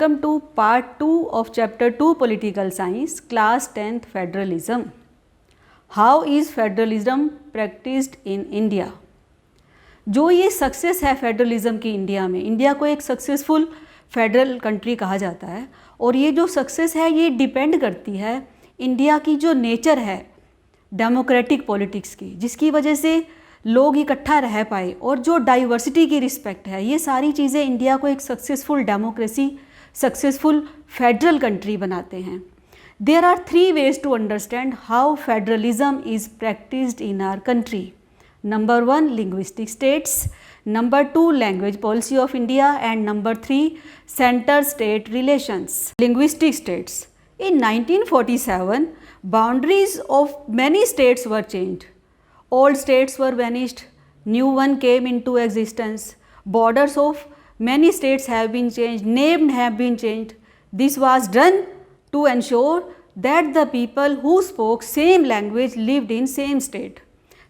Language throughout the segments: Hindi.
Welcome to part 2 of chapter 2 Political Science, class 10th Federalism. How is federalism practiced in India? जो ये सक्सेस है फेडरलिज्म की इंडिया में, इंडिया को एक सक्सेसफुल फेडरल कंट्री कहा जाता है और ये जो सक्सेस है ये डिपेंड करती है इंडिया की जो नेचर है डेमोक्रेटिक पॉलिटिक्स की, जिसकी वजह से लोग इकट्ठा रह पाए और जो डाइवर्सिटी की रिस्पेक्ट है, ये सारी चीज़ें इंडिया को एक successful democracy, successful federal country बनाते हैं. There are 3 ways to understand how federalism is practised in our country. Number 1 linguistic states, number 2 language policy of India and number 3 centre state relations. Linguistic states. In 1947, boundaries of many states were changed. Old states were vanished, new one came into existence. Borders of many states have been changed, names have been changed. This was done to ensure that the people who spoke same language lived in same state.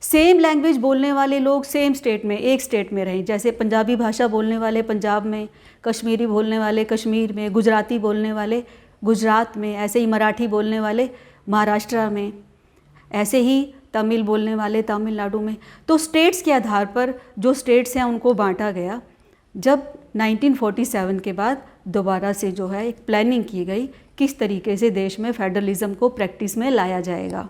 Same language बोलने वाले लोग सेम स्टेट में, एक स्टेट में रहें. जैसे पंजाबी भाषा बोलने वाले पंजाब में, कश्मीरी बोलने वाले कश्मीर में, गुजराती बोलने वाले गुजरात में, ऐसे ही मराठी बोलने वाले महाराष्ट्र में, ऐसे ही तमिल बोलने वाले तमिलनाडु में. तो स्टेट्स के आधार पर जो स्टेट्स हैं उनको बांटा गया. जब 1947 के बाद दोबारा से जो है एक प्लानिंग की गई किस तरीके से देश में फेडरलिज्म को प्रैक्टिस में लाया जाएगा.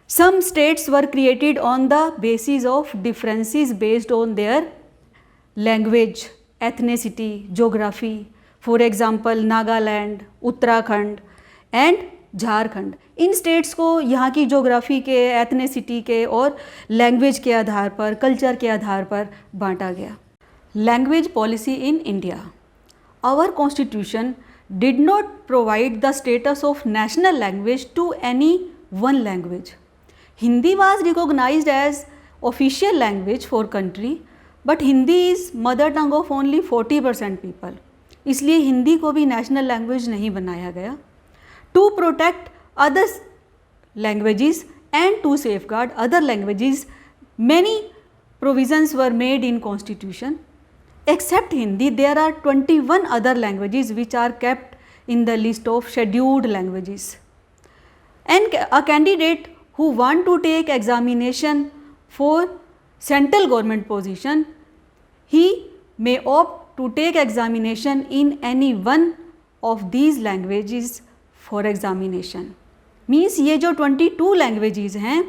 Some states were created on the basis of differences based on their language, ethnicity, geography. For example Nagaland, Uttarakhand and Jharkhand. इन स्टेट्स को यहाँ की जोग्राफ़ी के, एथनिसिटी के और लैंग्वेज के आधार पर, कल्चर के आधार पर बांटा गया. Language policy in India. Our constitution did not provide the status of national language to any one language. Hindi was recognised as official language for country, but Hindi is mother tongue of only 40% people. इसलिए हिंदी को भी नेशनल लैंग्वेज नहीं बनाया गया. To protect other languages and to safeguard other languages, many provisions were made in constitution. Except Hindi, there are 21 other languages which are kept in the list of scheduled languages. And a candidate who want to take examination for central government position, he may opt to take examination in any one of these languages for examination. Means ये जो 22 लैंग्वेजेस हैं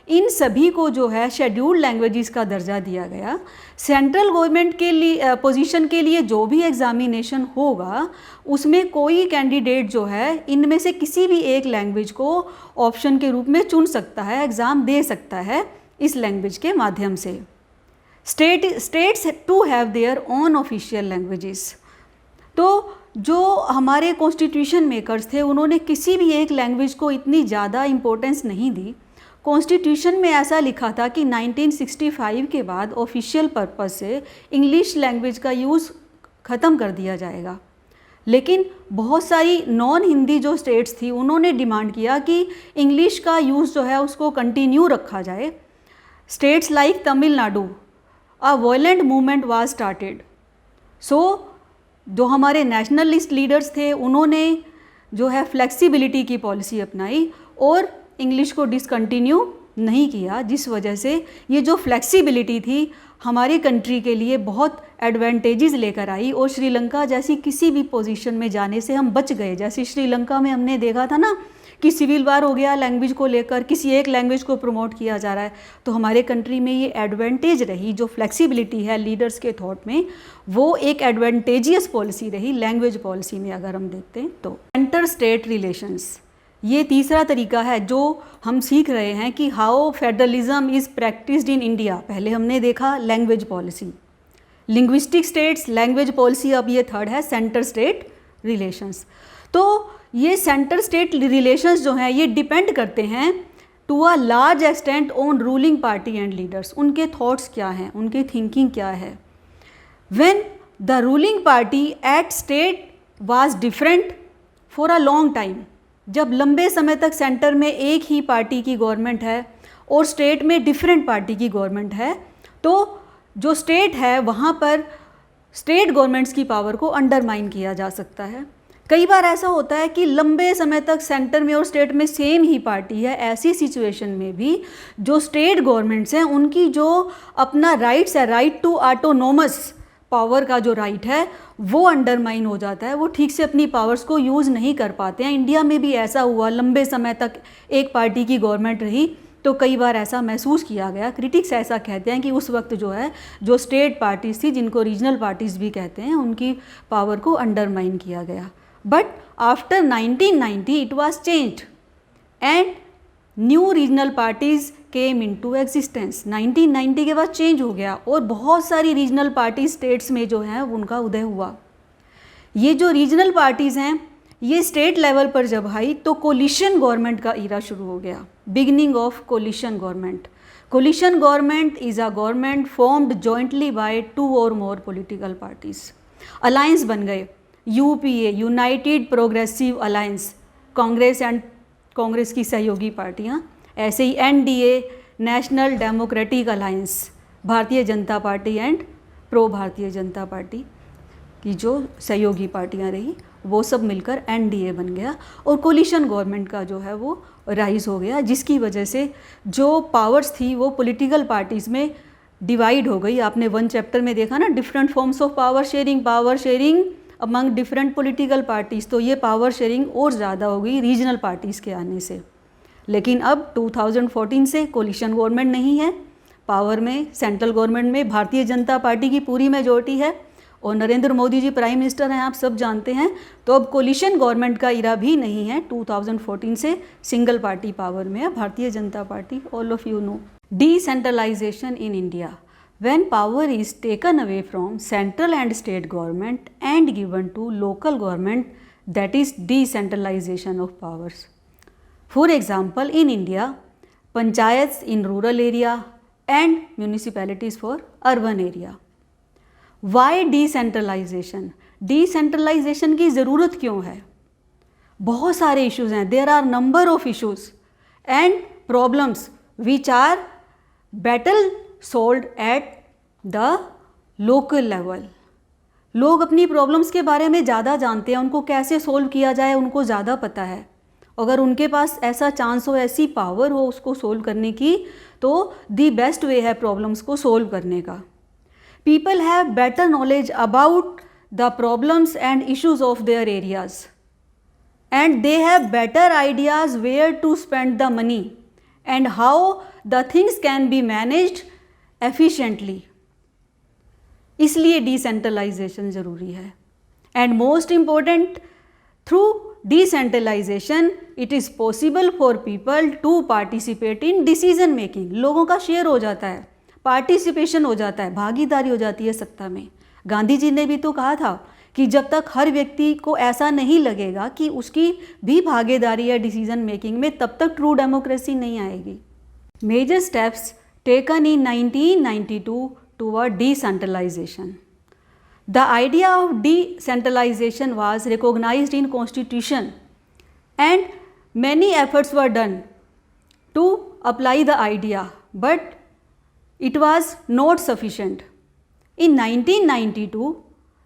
इन सभी को जो है शेड्यूल्ड लैंग्वेजेस का दर्जा दिया गया. सेंट्रल गवर्नमेंट के लिए पोजीशन के लिए जो भी एग्जामिनेशन होगा उसमें कोई कैंडिडेट जो है इनमें से किसी भी एक लैंग्वेज को ऑप्शन के रूप में चुन सकता है, एग्ज़ाम दे सकता है इस लैंग्वेज के माध्यम से. States to have their own official languages. तो जो हमारे कॉन्स्टिट्यूशन मेकर्स थे उन्होंने किसी भी एक लैंग्वेज को इतनी ज़्यादा इम्पोर्टेंस नहीं दी. कॉन्स्टिट्यूशन में ऐसा लिखा था कि 1965 के बाद ऑफिशियल पर्पस से इंग्लिश लैंग्वेज का यूज़ ख़त्म कर दिया जाएगा. लेकिन बहुत सारी नॉन हिंदी जो स्टेट्स थी उन्होंने डिमांड किया कि इंग्लिश का यूज़ जो है उसको कंटिन्यू रखा जाए. States like Tamil Nadu, a violent movement was started. So जो हमारे नेशनलिस्ट लीडर्स थे उन्होंने जो है फ्लेक्सिबिलिटी की पॉलिसी अपनाई और इंग्लिश को डिसकंटिन्यू नहीं किया, जिस वजह से ये जो फ्लेक्सिबिलिटी थी हमारी कंट्री के लिए बहुत एडवांटेजेस लेकर आई और श्रीलंका जैसी किसी भी पोजीशन में जाने से हम बच गए. जैसे श्रीलंका में हमने देखा था ना कि सिविल वार हो गया लैंग्वेज को लेकर, किसी एक लैंग्वेज को प्रमोट किया जा रहा है. तो हमारे कंट्री में ये एडवांटेज रही, जो फ्लेक्सिबिलिटी है लीडर्स के थॉट में, वो एक एडवांटेजियस पॉलिसी रही लैंग्वेज पॉलिसी में अगर हम देखते हैं तो. इंटर स्टेट रिलेशंस, ये तीसरा तरीका है जो हम सीख रहे हैं कि how federalism is practised in India. पहले हमने देखा language policy, linguistic states, language policy. अब ये थर्ड है सेंटर स्टेट रिलेशंस. तो ये सेंटर स्टेट रिलेशंस जो हैं ये डिपेंड करते हैं to a large extent on ruling party and leaders. उनके थॉट्स क्या हैं, उनकी थिंकिंग क्या है. When the ruling party at state was different for a long time, जब लंबे समय तक सेंटर में एक ही पार्टी की गवर्नमेंट है और स्टेट में डिफरेंट पार्टी की गवर्नमेंट है, तो जो स्टेट है वहाँ पर स्टेट गवर्नमेंट्स की पावर को अंडरमाइन किया जा सकता है। कई बार ऐसा होता है कि लंबे समय तक सेंटर में और स्टेट में सेम ही पार्टी है, ऐसी सिचुएशन में भी जो स्टेट गवर्नमेंट्स हैं उनकी जो अपना राइट्स है, राइट टू ऑटोनोमस पावर का जो राइट है वो अंडरमाइन हो जाता है, वो ठीक से अपनी पावर्स को यूज़ नहीं कर पाते हैं। इंडिया में भी ऐसा हुआ, लंबे समय तक एक पार्टी की गवर्नमेंट रही तो कई बार ऐसा महसूस किया गया, क्रिटिक्स ऐसा कहते हैं कि उस वक्त जो है जो स्टेट पार्टीज़ थी, जिनको रीजनल पार्टीज़ भी कहते हैं, उनकी पावर को अंडरमाइन किया गया। But after 1990 it was changed and new regional parties came into existence. 1990 के बाद चेंज हो गया और बहुत सारी रीजनल पार्टी स्टेट्स में जो हैं उनका उदय हुआ। ये जो रीजनल पार्टीज़ हैं ये स्टेट लेवल पर जब आई तो कोलिशन गवर्नमेंट का इरा शुरू हो गया, beginning of coalition government. Coalition government is a government formed jointly by 2 और मोर पॉलिटिकल पार्टीज़। अलायंस बन गए, UPA, United Progressive Alliance, Congress की सहयोगी पार्टियाँ, ऐसे ही NDA, National Democratic Alliance, Bharatiya Janata party and pro भारतीय जनता पार्टी की जो सहयोगी पार्टियाँ रही वो सब मिलकर एनडीए बन गया और कोलिशन गवर्नमेंट का जो है वो राइज हो गया, जिसकी वजह से जो पावर्स थी वो पॉलिटिकल पार्टीज़ में डिवाइड हो गई। आपने 1 चैप्टर में देखा ना, different forms of power sharing among different political parties. तो ये पावर शेयरिंग और ज़्यादा हो गई रीजनल पार्टीज़ के आने से। लेकिन अब 2014 से कोलिशन गवर्नमेंट नहीं है, पावर में सेंट्रल गवर्नमेंट में भारतीय जनता पार्टी की पूरी मेजॉरिटी है और नरेंद्र मोदी जी प्राइम मिनिस्टर हैं, आप सब जानते हैं। तो अब कोलिशन गवर्नमेंट का इरा भी नहीं है, 2014 से सिंगल पार्टी पावर में है, Bharatiya Janata Party, all of you know. Decentralisation in India, when power is taken away from central and state government and given to local government, that is decentralization of powers. For example, in India, panchayats in rural area and municipalities for urban area. Why decentralization? Decentralization की ज़रूरत क्यों है? बहुत सारे issues हैं, there are number of issues and problems which are better solved at the local level. लोग अपनी प्रॉब्लम्स के बारे में ज़्यादा जानते हैं, उनको कैसे सोल्व किया जाए उनको ज़्यादा पता है। अगर उनके पास ऐसा चांस हो, ऐसी पावर हो उसको सोल्व करने की, तो दी बेस्ट वे है प्रॉब्लम्स को सोल्व करने का। People have better knowledge about the problems and issues of their areas and they have better ideas where to spend the money and how the things can be managed efficiently. इसलिए डिसेंट्रलाइजेशन ज़रूरी है। And most important, through decentralisation it is possible for people to participate in decision making. लोगों का शेयर हो जाता है, पार्टिसिपेशन हो जाता है, भागीदारी हो जाती है सत्ता में। गांधी जी ने भी तो कहा था कि जब तक हर व्यक्ति को ऐसा नहीं लगेगा कि उसकी भी भागीदारी है डिसीजन मेकिंग में, तब तक ट्रू डेमोक्रेसी नहीं आएगी। Major steps taken in 1992 toward decentralization. The idea of decentralization was recognized in Constitution and many efforts were done to apply the idea, but it was not sufficient. In 1992,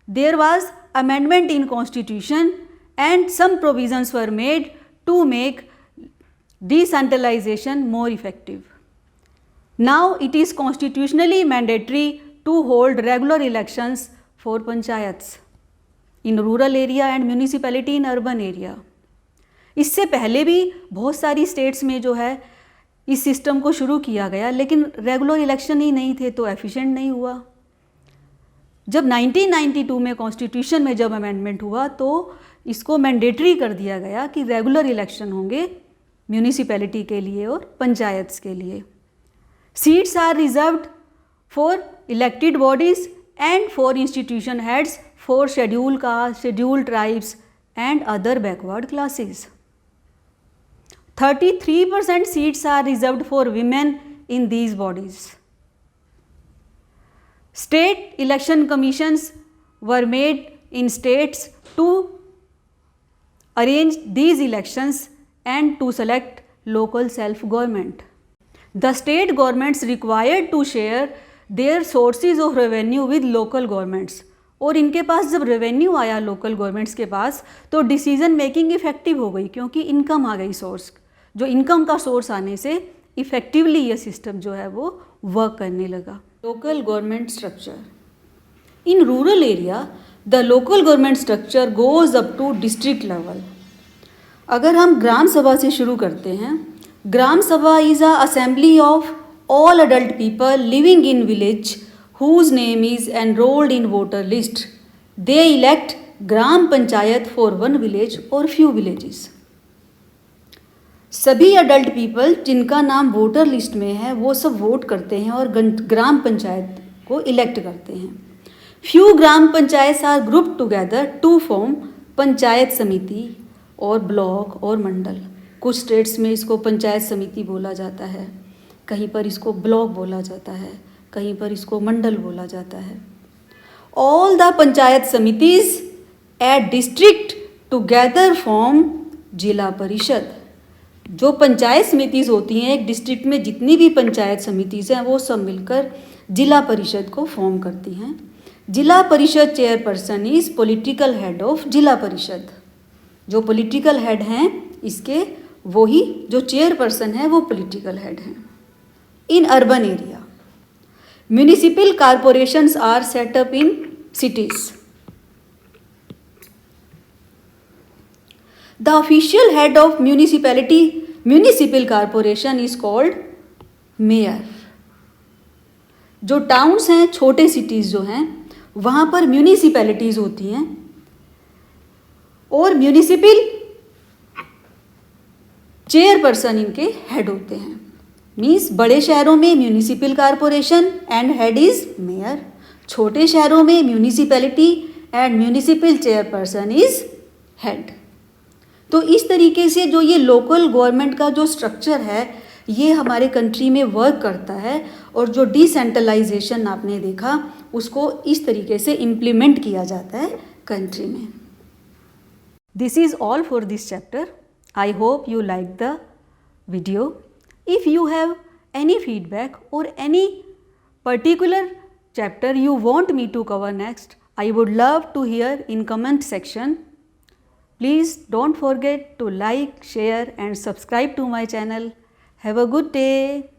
there was amendment in Constitution and some provisions were made to make decentralization more effective. Now it is constitutionally mandatory to hold regular elections for panchayats in rural area and municipality in urban area. इससे पहले भी बहुत सारी स्टेट्स में जो है इस सिस्टम को शुरू किया गया, लेकिन रेगुलर इलेक्शन ही नहीं थे तो एफिशिएंट नहीं हुआ। जब 1992 में कॉन्स्टिट्यूशन में जब अमेंडमेंट हुआ तो इसको मैंडेटरी कर दिया गया कि रेगुलर इलेक्शन होंगे म्यूनिसिपैलिटी के लिए और पंचायत्स के लिए। Seats are reserved for elected bodies and for institution heads for scheduled castes, scheduled tribes and other backward classes. 33% seats are reserved for women in these bodies. State election commissions were made in states to arrange these elections and to select local self-government. The state governments required to share their sources of revenue with local governments और इनके पास जब रेवेन्यू आया लोकल गवर्नमेंट्स के पास तो डिसीजन मेकिंग इफ़ेक्टिव हो गई, क्योंकि इनकम आ गई सोर्स। जो इनकम का सोर्स आने से इफ़ेक्टिवली ये सिस्टम जो है वो वर्क करने लगा। Local government structure in rural area, the local government structure goes up to district level. अगर हम ग्राम सभा से शुरू करते हैं, ग्राम सभा is a assembly of all adult people living in village whose name is enrolled in voter list. They elect gram panchayat for one village or few villages. सभी अडल्ट पीपल जिनका नाम वोटर लिस्ट में है वो सब वोट करते हैं और ग्राम पंचायत को इलेक्ट करते हैं। Few gram panchayat are group together to form panchayat samiti और ब्लॉक और मंडल। कुछ स्टेट्स में इसको पंचायत समिति बोला जाता है, कहीं पर इसको ब्लॉक बोला जाता है, कहीं पर इसको मंडल बोला जाता है। ऑल द पंचायत समितिज at district together form Zila Parishad. जो पंचायत समितिज होती हैं एक डिस्ट्रिक्ट में, जितनी भी पंचायत समितिज हैं वो सब मिलकर जिला परिषद को फॉर्म करती हैं। जिला परिषद chairperson is political head of जिला परिषद। जो पॉलिटिकल हेड हैं इसके, वही जो चेयरपर्सन है वो पॉलिटिकल हेड हैं। In urban area municipal corporations are set up in cities. The official head of municipal corporation is called mayor. जो टाउन्स हैं, छोटे सिटीज़ जो हैं, वहाँ पर म्यूनिसिपैलिटीज़ होती हैं और म्यूनिसिपल चेयरपर्सन इनके हेड होते हैं। मीन्स बड़े शहरों में municipal corporation and head is mayor, छोटे शहरों में municipality and municipal chairperson is head. तो इस तरीके से जो ये लोकल गवर्नमेंट का जो स्ट्रक्चर है ये हमारे कंट्री में वर्क करता है, और जो डिसेंट्रलाइजेशन आपने देखा उसको इस तरीके से इम्प्लीमेंट किया जाता है कंट्री में। This is all for this chapter. I hope you like the video. If you have any feedback or any particular chapter you want me to cover next, I would love to hear in comment section. Please don't forget to like, share and subscribe to my channel. Have a good day.